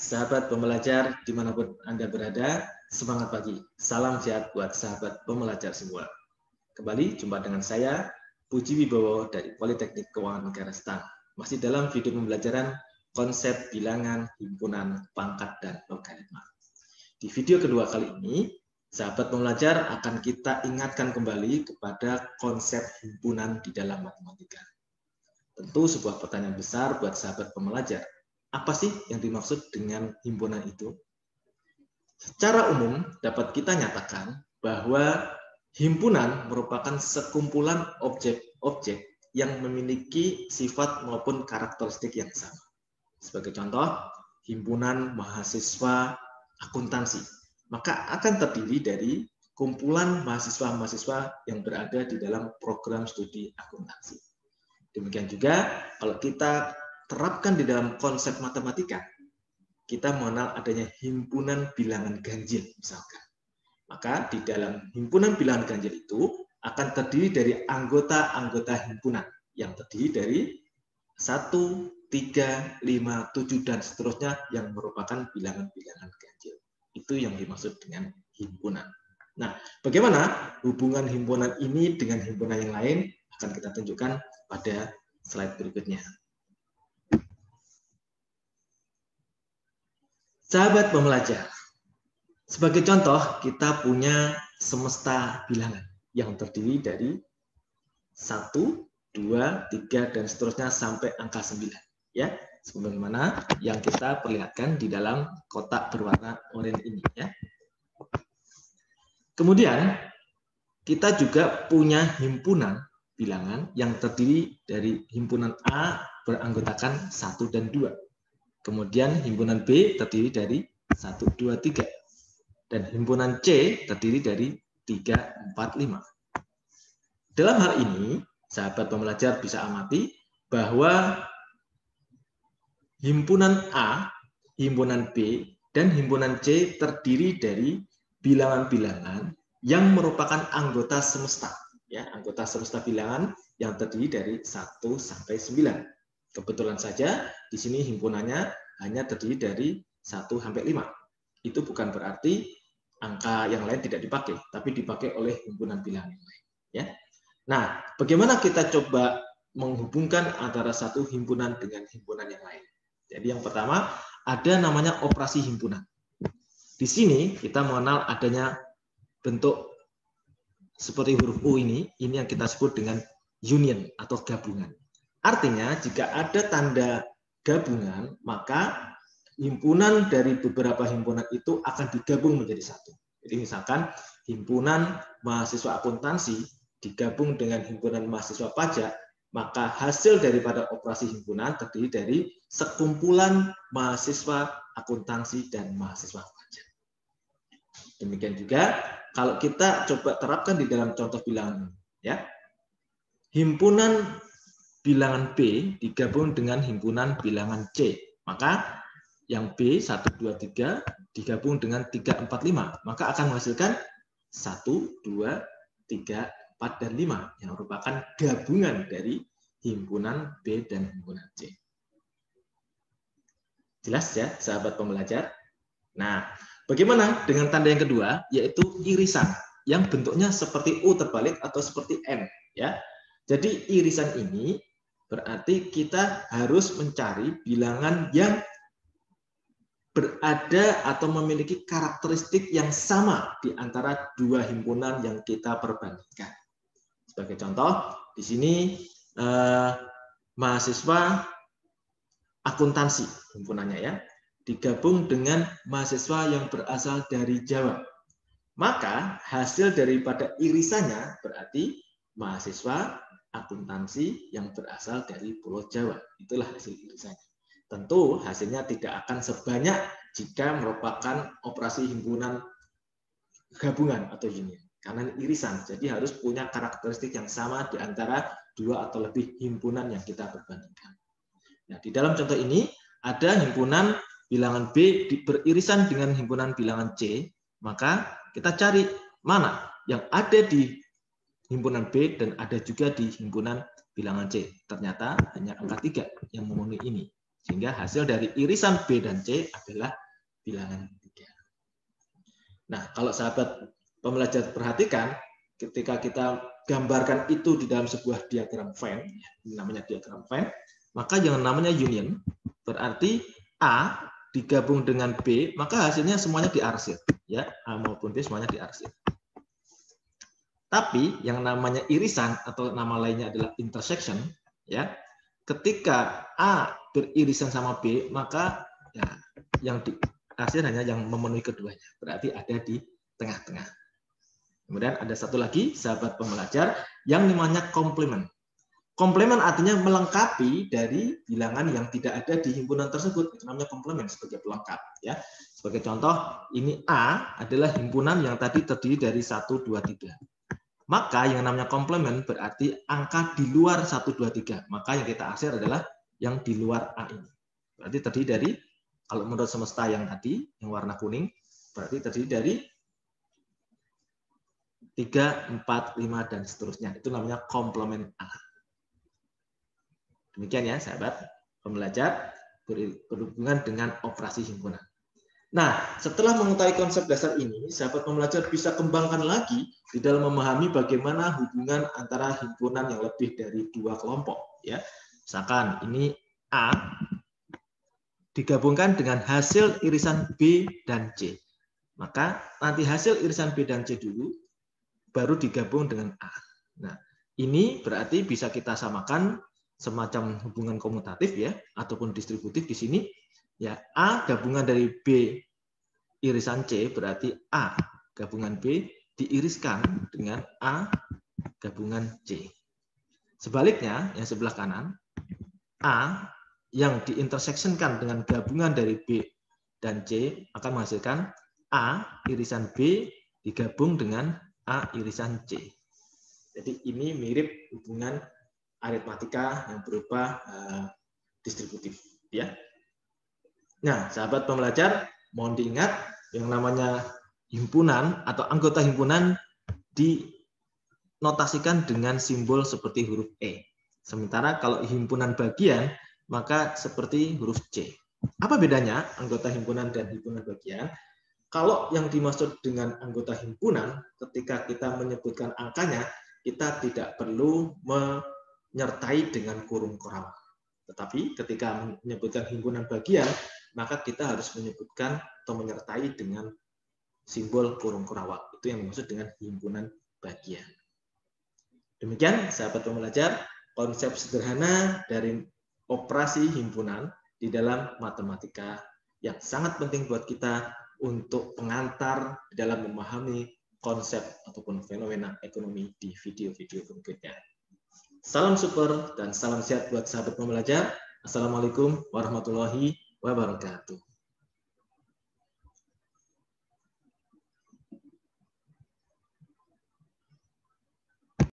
Sahabat pembelajar dimanapun Anda berada, semangat pagi. Salam sehat buat sahabat pembelajar semua. Kembali jumpa dengan saya, Puji Wibowo dari Politeknik Keuangan Negara STAN. Masih dalam video pembelajaran konsep bilangan, himpunan, pangkat, dan logaritma. Di video kedua kali ini, sahabat pembelajar akan kita ingatkan kembali kepada konsep himpunan di dalam matematika. Tentu sebuah pertanyaan besar buat sahabat pembelajar. Apa sih yang dimaksud dengan himpunan itu? Secara umum dapat kita nyatakan bahwa himpunan merupakan sekumpulan objek-objek yang memiliki sifat maupun karakteristik yang sama. Sebagai contoh, himpunan mahasiswa akuntansi, maka akan terdiri dari kumpulan mahasiswa-mahasiswa yang berada di dalam program studi akuntansi. Demikian juga kalau kita terapkan di dalam konsep matematika, kita mengenal adanya himpunan bilangan ganjil misalkan. Maka di dalam himpunan bilangan ganjil itu akan terdiri dari anggota-anggota himpunan yang terdiri dari 1, 3, 5, 7, dan seterusnya yang merupakan bilangan-bilangan ganjil. Itu yang dimaksud dengan himpunan. Nah, bagaimana hubungan himpunan ini dengan himpunan yang lain akan kita tunjukkan pada slide berikutnya. Sahabat pembelajar, sebagai contoh kita punya semesta bilangan yang terdiri dari 1, 2, 3, dan seterusnya sampai angka 9. Ya, sebagaimana yang kita perlihatkan di dalam kotak berwarna oranye ini. Ya. Kemudian kita juga punya himpunan bilangan yang terdiri dari himpunan A beranggotakan 1 dan 2. Kemudian himpunan B terdiri dari 1, 2, 3. Dan himpunan C terdiri dari 3, 4, 5. Dalam hal ini, sahabat pembelajar bisa amati bahwa himpunan A, himpunan B, dan himpunan C terdiri dari bilangan-bilangan yang merupakan anggota semesta. Ya, anggota semesta bilangan yang terdiri dari 1 sampai 9. Kebetulan saja di sini himpunannya hanya terdiri dari 1 sampai 5. Itu bukan berarti angka yang lain tidak dipakai, tapi dipakai oleh himpunan bilangan yang lain. Ya. Nah, bagaimana kita coba menghubungkan antara satu himpunan dengan himpunan yang lain? Jadi yang pertama, ada namanya operasi himpunan. Di sini kita mengenal adanya bentuk seperti huruf U ini yang kita sebut dengan union atau gabungan. Artinya, jika ada tanda gabungan, maka himpunan dari beberapa himpunan itu akan digabung menjadi satu. Jadi misalkan himpunan mahasiswa akuntansi digabung dengan himpunan mahasiswa pajak, maka hasil daripada operasi himpunan terdiri dari sekumpulan mahasiswa akuntansi dan mahasiswa pajak. Demikian juga kalau kita coba terapkan di dalam contoh bilangan, ya, himpunan bilangan B digabung dengan himpunan bilangan C. Maka yang B 1, 2, 3 digabung dengan 3, 4, 5. Maka akan menghasilkan 1, 2, 3, 4, dan 5. Yang merupakan gabungan dari himpunan B dan himpunan C. Jelas ya sahabat pembelajar? Nah, bagaimana dengan tanda yang kedua? Yaitu irisan. Yang bentuknya seperti U terbalik atau seperti M. Ya. Jadi irisan ini berarti kita harus mencari bilangan yang berada atau memiliki karakteristik yang sama di antara dua himpunan yang kita perbandingkan. Sebagai contoh, di sini mahasiswa akuntansi himpunannya ya, digabung dengan mahasiswa yang berasal dari Jawa. Maka hasil daripada irisannya berarti mahasiswa akuntansi yang berasal dari Pulau Jawa. Itulah hasil irisannya. Tentu hasilnya tidak akan sebanyak jika merupakan operasi himpunan gabungan atau union. Karena irisan, jadi harus punya karakteristik yang sama di antara dua atau lebih himpunan yang kita perbandingkan. Nah, di dalam contoh ini ada himpunan bilangan B beririsan dengan himpunan bilangan C, maka kita cari mana yang ada di himpunan B dan ada juga di himpunan bilangan C. Ternyata hanya angka 3 yang memenuhi ini. Sehingga hasil dari irisan B dan C adalah bilangan 3. Nah, kalau sahabat pembelajar perhatikan, ketika kita gambarkan itu di dalam sebuah diagram Venn, namanya diagram Venn, maka yang namanya union berarti A digabung dengan B, maka hasilnya semuanya diarsir, ya, A maupun B semuanya diarsir. Tapi yang namanya irisan atau nama lainnya adalah intersection, ya. Ketika A beririsan sama B, maka ya, yang diarsir hanya yang memenuhi keduanya, berarti ada di tengah-tengah. Kemudian ada satu lagi, sahabat pembelajar, yang namanya komplement. Komplement artinya melengkapi dari bilangan yang tidak ada di himpunan tersebut. Itu namanya komplement sebagai pelengkap. Ya. Sebagai contoh, ini A adalah himpunan yang tadi terdiri dari 1, 2, 3. Maka yang namanya komplement berarti angka di luar 1, 2, 3. Maka yang kita arsir adalah yang di luar A ini. Berarti terdiri dari, kalau menurut semesta yang tadi, yang warna kuning, berarti terdiri dari 3, 4, 5, dan seterusnya. Itu namanya komplement A. Demikian ya, sahabat pembelajar, berhubungan dengan operasi himpunan. Nah, setelah mengetahui konsep dasar ini, sahabat pembelajar bisa kembangkan lagi di dalam memahami bagaimana hubungan antara himpunan yang lebih dari 2 kelompok. Ya, misalkan ini A digabungkan dengan hasil irisan B dan C. Maka nanti hasil irisan B dan C dulu, baru digabung dengan A. Nah, ini berarti bisa kita samakan semacam hubungan komutatif ya, ataupun distributif di sini. Ya, A gabungan dari B irisan C berarti A gabungan B diiriskan dengan A gabungan C. Sebaliknya, yang sebelah kanan, A yang diintersectionkan dengan gabungan dari B dan C akan menghasilkan A irisan B digabung dengan A irisan C. Jadi ini mirip hubungan aritmatika yang berupa distributif, ya. Nah, sahabat pembelajar, mohon diingat yang namanya himpunan atau anggota himpunan dinotasikan dengan simbol seperti huruf E. Sementara kalau himpunan bagian, maka seperti huruf C. Apa bedanya anggota himpunan dan himpunan bagian? Kalau yang dimaksud dengan anggota himpunan, ketika kita menyebutkan angkanya, kita tidak perlu menyertai dengan kurung korawak. Tetapi ketika menyebutkan himpunan bagian, maka kita harus menyebutkan atau menyertai dengan simbol kurung korawak. Itu yang dimaksud dengan himpunan bagian. Demikian, sahabat pembelajar, konsep sederhana dari operasi himpunan di dalam matematika yang sangat penting buat kita untuk pengantar dalam memahami konsep ataupun fenomena ekonomi di video-video berikutnya. Salam super dan salam sehat buat sahabat pembelajar. Assalamualaikum warahmatullahi wabarakatuh.